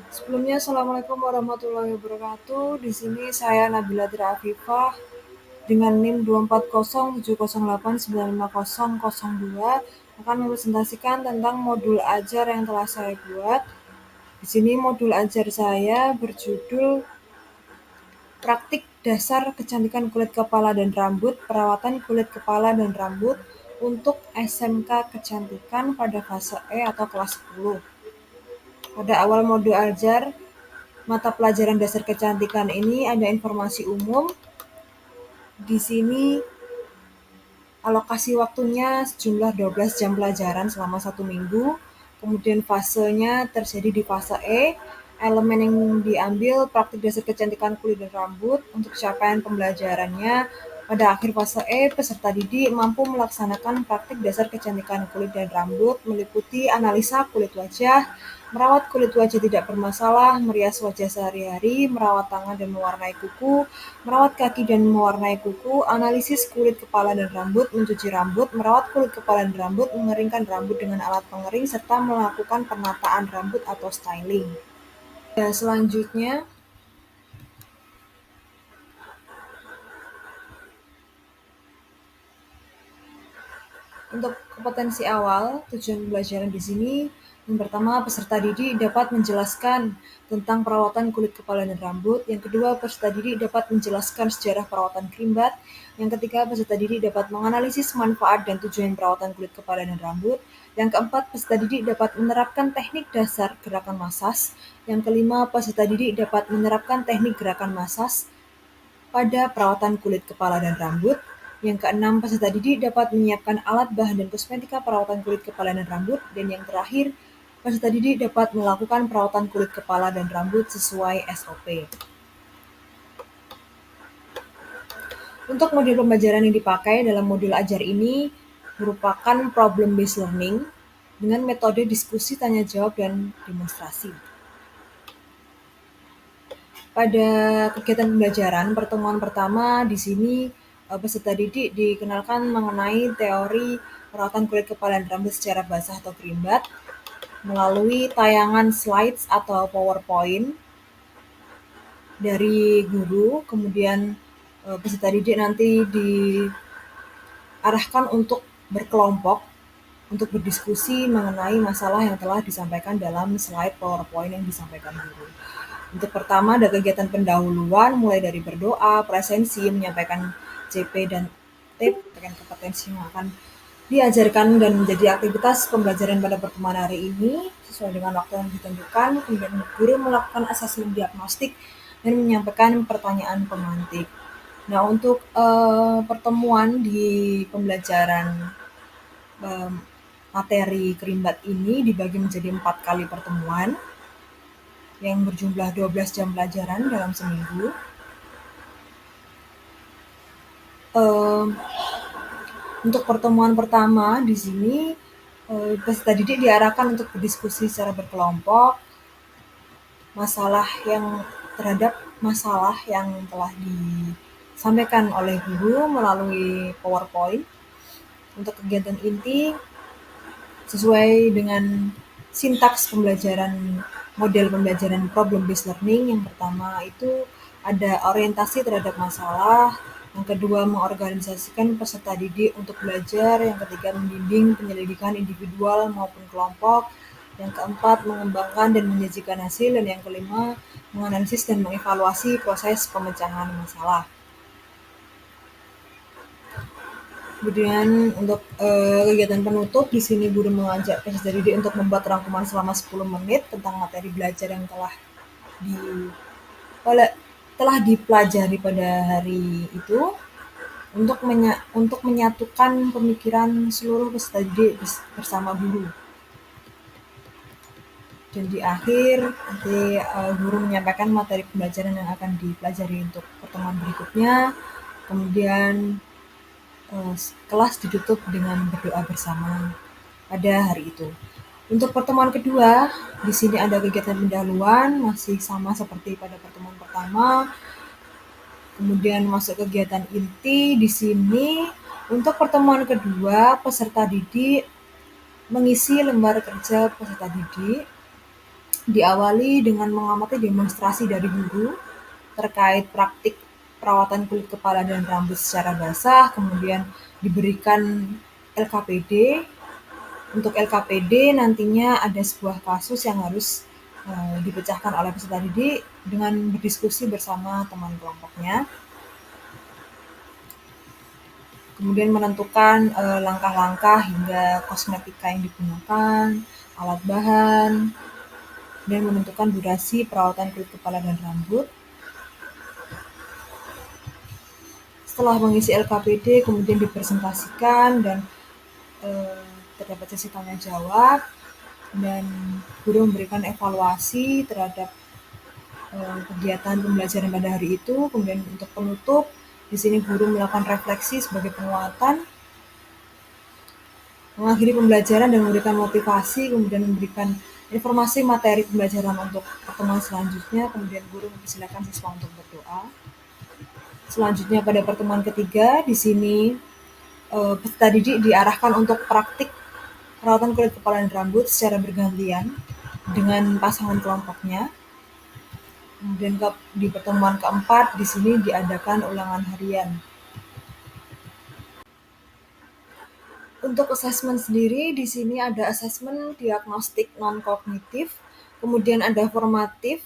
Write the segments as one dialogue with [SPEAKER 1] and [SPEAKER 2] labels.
[SPEAKER 1] Sebelumnya, Assalamualaikum warahmatullahi wabarakatuh. Di sini saya Nabila Dira Afifah dengan NIM 24070895002 akan mempresentasikan tentang modul ajar yang telah saya buat. Di sini modul ajar saya berjudul Praktik Dasar Kecantikan Kulit Kepala dan Rambut, Perawatan Kulit Kepala dan Rambut untuk SMK Kecantikan pada fase E atau kelas 10. Pada awal modul ajar, mata pelajaran dasar kecantikan ini ada informasi umum. Di sini alokasi waktunya sejumlah 12 jam pelajaran selama 1 minggu. Kemudian fasenya terjadi di fase E. Elemen yang diambil praktik dasar kecantikan kulit dan rambut. Untuk capaian pembelajarannya, pada akhir fase E, peserta didik mampu melaksanakan praktik dasar kecantikan kulit dan rambut meliputi analisa kulit wajah, merawat kulit wajah tidak bermasalah, merias wajah sehari-hari, merawat tangan dan mewarnai kuku, merawat kaki dan mewarnai kuku, analisis kulit kepala dan rambut, mencuci rambut, merawat kulit kepala dan rambut, mengeringkan rambut dengan alat pengering, serta melakukan penataan rambut atau styling. Selanjutnya, untuk kompetensi awal, tujuan pembelajaran di sini yang pertama, peserta didik dapat menjelaskan tentang perawatan kulit kepala dan rambut. Yang kedua, peserta didik dapat menjelaskan sejarah perawatan krimbat. Yang ketiga, peserta didik dapat menganalisis manfaat dan tujuan perawatan kulit kepala dan rambut. Yang keempat, peserta didik dapat menerapkan teknik dasar gerakan masas. Yang kelima, peserta didik dapat menerapkan teknik gerakan masas pada perawatan kulit kepala dan rambut. Yang keenam, peserta didik dapat menyiapkan alat, bahan, dan kosmetika perawatan kulit kepala dan rambut. Dan yang terakhir, peserta didik dapat melakukan perawatan kulit kepala dan rambut sesuai SOP. Untuk modul pembelajaran yang dipakai dalam modul ajar ini merupakan problem-based learning dengan metode diskusi, tanya jawab, dan demonstrasi. Pada kegiatan pembelajaran pertemuan pertama di sini peserta didik dikenalkan mengenai teori perawatan kulit kepala dan rambut secara basah atau kerimbat melalui tayangan slides atau PowerPoint dari guru. Kemudian peserta didik nanti diarahkan untuk berkelompok untuk berdiskusi mengenai masalah yang telah disampaikan dalam slide PowerPoint yang disampaikan guru. Untuk pertama ada kegiatan pendahuluan mulai dari berdoa, presensi, menyampaikan CP dan TIP, dengan kompetensi yang akan diajarkan dan menjadi aktivitas pembelajaran pada pertemuan hari ini sesuai dengan waktu yang ditentukan. Kemudian guru melakukan asesmen diagnostik dan menyampaikan pertanyaan pemantik. Nah, untuk pertemuan di pembelajaran materi kerimbat ini dibagi menjadi 4 kali pertemuan yang berjumlah 12 jam pelajaran dalam seminggu. Untuk pertemuan pertama di sini peserta didik diarahkan untuk berdiskusi secara berkelompok terhadap masalah yang telah disampaikan oleh guru melalui PowerPoint. Untuk kegiatan inti sesuai dengan sintaks pembelajaran model pembelajaran problem-based learning. Yang pertama itu ada orientasi terhadap masalah, yang kedua mengorganisasikan peserta didik untuk belajar, yang ketiga membimbing penyelidikan individual maupun kelompok, yang keempat mengembangkan dan menyajikan hasil, dan yang kelima menganalisis dan mengevaluasi proses pemecahan masalah. Kemudian untuk kegiatan penutup di sini guru mengajak peserta didik untuk membuat rangkuman selama 10 menit tentang materi belajar yang telah dipelajari pada hari itu untuk menyatukan pemikiran seluruh peserta didik bersama guru. Dan di akhir nanti guru menyampaikan materi pembelajaran yang akan dipelajari untuk pertemuan berikutnya. Kemudian kelas ditutup dengan berdoa bersama pada hari itu. Untuk pertemuan kedua, di sini ada kegiatan pendahuluan masih sama seperti pada pertemuan pertama. Kemudian masuk kegiatan inti di sini. Untuk pertemuan kedua, peserta didik mengisi lembar kerja peserta didik. Diawali dengan mengamati demonstrasi dari guru terkait praktik perawatan kulit kepala dan rambut secara basah, kemudian diberikan LKPD. Untuk LKPD nantinya ada sebuah kasus yang harus dipecahkan oleh peserta didik dengan berdiskusi bersama teman kelompoknya. Kemudian menentukan langkah-langkah hingga kosmetika yang digunakan, alat bahan, dan menentukan durasi perawatan kulit kepala dan rambut. Setelah mengisi LKPD, kemudian dipresentasikan dan terdapat sesi tanya jawab, dan guru memberikan evaluasi terhadap kegiatan pembelajaran pada hari itu. Kemudian untuk penutup, di sini guru melakukan refleksi sebagai penguatan, mengakhiri pembelajaran dan memberikan motivasi, kemudian memberikan informasi materi pembelajaran untuk pertemuan selanjutnya, kemudian guru mempersilakan siswa untuk berdoa. Selanjutnya pada pertemuan ketiga, di sini peserta didik diarahkan untuk praktik perawatan kulit kepala dan rambut secara bergantian dengan pasangan kelompoknya. Kemudian di pertemuan keempat, di sini diadakan ulangan harian. Untuk asesmen sendiri, di sini ada asesmen diagnostik non-kognitif, kemudian ada formatif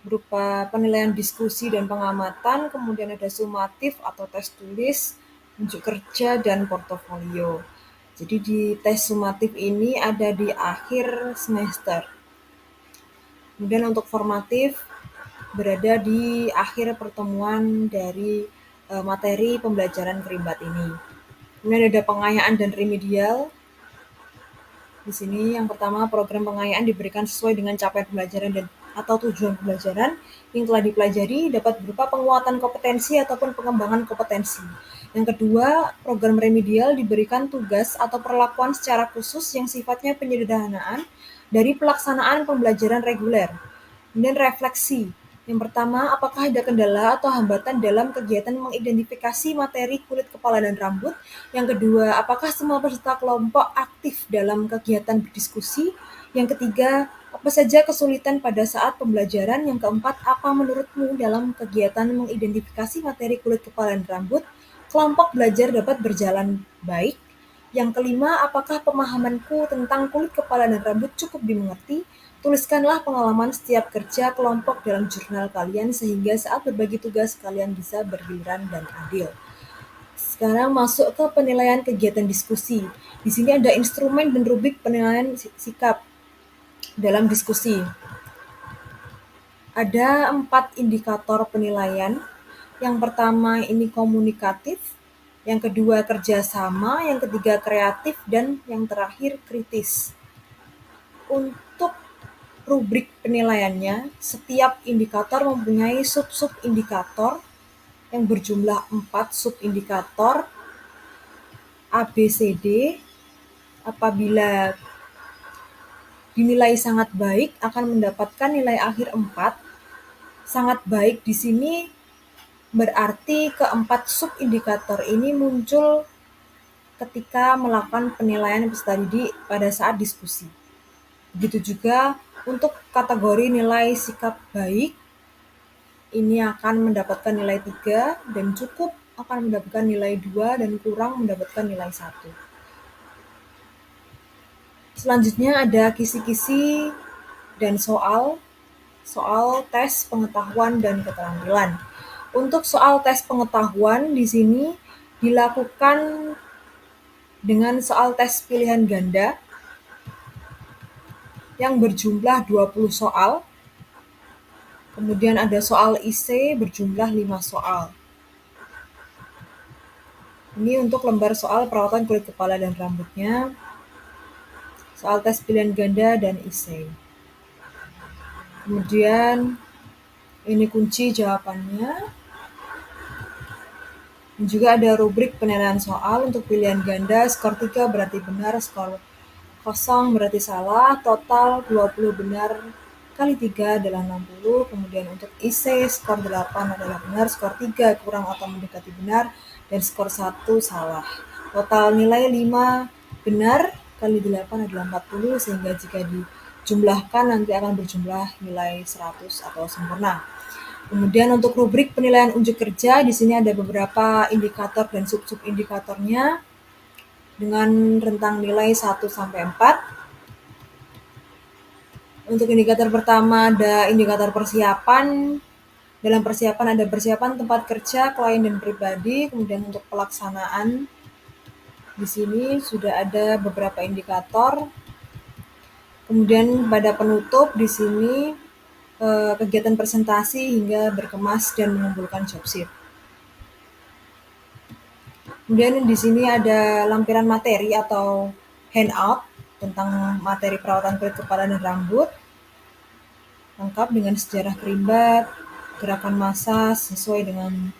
[SPEAKER 1] berupa penilaian diskusi dan pengamatan, kemudian ada sumatif atau tes tulis, unjuk kerja, dan portofolio. Jadi di tes sumatif ini ada di akhir semester. Kemudian untuk formatif berada di akhir pertemuan dari materi pembelajaran kerimbat ini. Kemudian ada pengayaan dan remedial. Di sini yang pertama, program pengayaan diberikan sesuai dengan capaian pembelajaran dan atau tujuan pembelajaran yang telah dipelajari, dapat berupa penguatan kompetensi ataupun pengembangan kompetensi. Yang kedua, program remedial diberikan tugas atau perlakuan secara khusus yang sifatnya penyederhanaan dari pelaksanaan pembelajaran reguler. Kemudian refleksi. Yang pertama, apakah ada kendala atau hambatan dalam kegiatan mengidentifikasi materi kulit kepala dan rambut? Yang kedua, apakah semua peserta kelompok aktif dalam kegiatan berdiskusi? Yang ketiga, apa saja kesulitan pada saat pembelajaran? Yang keempat, apa menurutmu dalam kegiatan mengidentifikasi materi kulit kepala dan rambut, kelompok belajar dapat berjalan baik? Yang kelima, apakah pemahamanku tentang kulit kepala dan rambut cukup dimengerti? Tuliskanlah pengalaman setiap kerja kelompok dalam jurnal kalian sehingga saat berbagi tugas kalian bisa bergiliran dan adil. Sekarang masuk ke penilaian kegiatan diskusi. Di sini ada instrumen dan rubrik penilaian sikap dalam diskusi. Ada 4 indikator penilaian. Yang pertama ini komunikatif, yang kedua kerjasama, yang ketiga kreatif, dan yang terakhir kritis. Untuk rubrik penilaiannya, setiap indikator mempunyai sub-sub indikator yang berjumlah 4 sub-indikator A, B, C, D. Apabila dinilai sangat baik akan mendapatkan nilai akhir 4. Sangat baik di sini berarti keempat sub-indikator ini muncul ketika melakukan penilaian peserta didik pada saat diskusi. Begitu juga untuk kategori nilai sikap baik, ini akan mendapatkan nilai 3, dan cukup akan mendapatkan nilai 2, dan kurang mendapatkan nilai 1. Selanjutnya ada kisi-kisi dan soal tes pengetahuan dan keterampilan. Untuk soal tes pengetahuan di sini dilakukan dengan soal tes pilihan ganda yang berjumlah 20 soal. Kemudian ada soal IC berjumlah 5 soal. Ini untuk lembar soal perawatan kulit kepala dan rambutnya, soal tes pilihan ganda dan IC. Kemudian ini kunci jawabannya. Dan juga ada rubrik penilaian soal. Untuk pilihan ganda, skor 3 berarti benar, skor 0 berarti salah, total 20 benar kali 3 adalah 60. Kemudian untuk IC, skor 8 adalah benar, skor 3 kurang atau mendekati benar, dan skor 1 salah. Total nilai 5 benar kali 8 adalah 40, sehingga jika jumlahkan nanti akan berjumlah nilai 100 atau sempurna. Kemudian untuk rubrik penilaian unjuk kerja, di sini ada beberapa indikator dan sub-sub indikatornya dengan rentang nilai 1 sampai 4. Untuk indikator pertama ada indikator persiapan. Dalam persiapan ada persiapan tempat kerja, klien dan pribadi. Kemudian untuk pelaksanaan, di sini sudah ada beberapa indikator. Kemudian pada penutup di sini kegiatan presentasi hingga berkemas dan mengumpulkan job sheet. Kemudian di sini ada lampiran materi atau handout tentang materi perawatan kulit kepala dan rambut, lengkap dengan sejarah kerimbat, gerakan massage sesuai dengan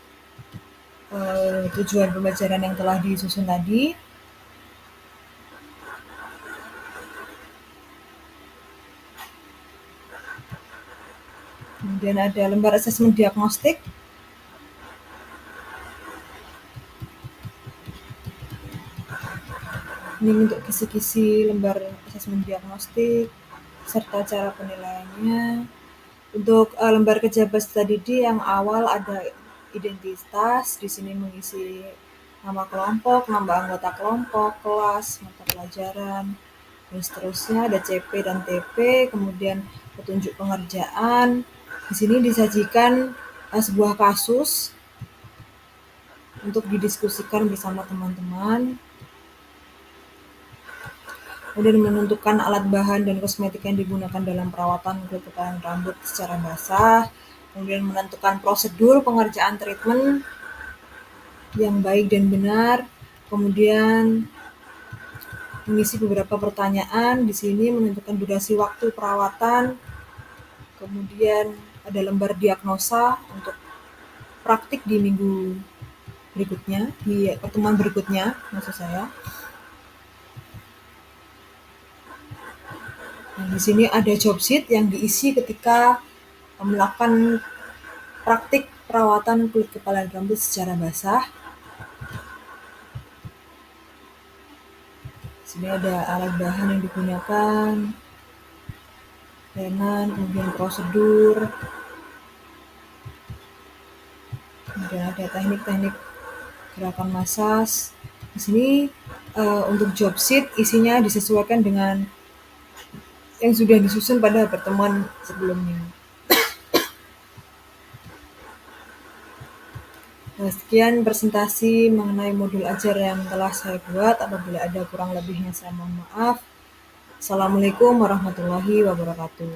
[SPEAKER 1] tujuan pembelajaran yang telah disusun tadi. Kemudian ada lembar asesmen diagnostik. Ini untuk kisi-kisi lembar asesmen diagnostik serta cara penilaiannya. Untuk lembar kerja peserta didik yang awal ada identitas, di sini mengisi nama kelompok, nama anggota kelompok, kelas, mata pelajaran, dan seterusnya. Ada CP dan TP, kemudian petunjuk pengerjaan. Di sini disajikan sebuah kasus untuk didiskusikan bersama teman-teman. Kemudian menentukan alat bahan dan kosmetik yang digunakan dalam perawatan kulit kepala dan rambut secara basah. Kemudian menentukan prosedur pengerjaan treatment yang baik dan benar. Kemudian mengisi beberapa pertanyaan. Di sini menentukan durasi waktu perawatan. Kemudian ada lembar diagnosa untuk praktik di minggu berikutnya, di pertemuan berikutnya maksud saya. Nah, di sini ada job sheet yang diisi ketika melakukan praktik perawatan kulit kepala dan rambut secara basah. Di sini ada alat bahan yang digunakan, tenan, kemudian prosedur, kemudian ada teknik-teknik gerakan massage. Di sini untuk job sheet isinya disesuaikan dengan yang sudah disusun pada pertemuan sebelumnya. Nah, sekian presentasi mengenai modul ajar yang telah saya buat. Apabila ada kurang lebihnya saya mohon maaf. Assalamualaikum warahmatullahi wabarakatuh.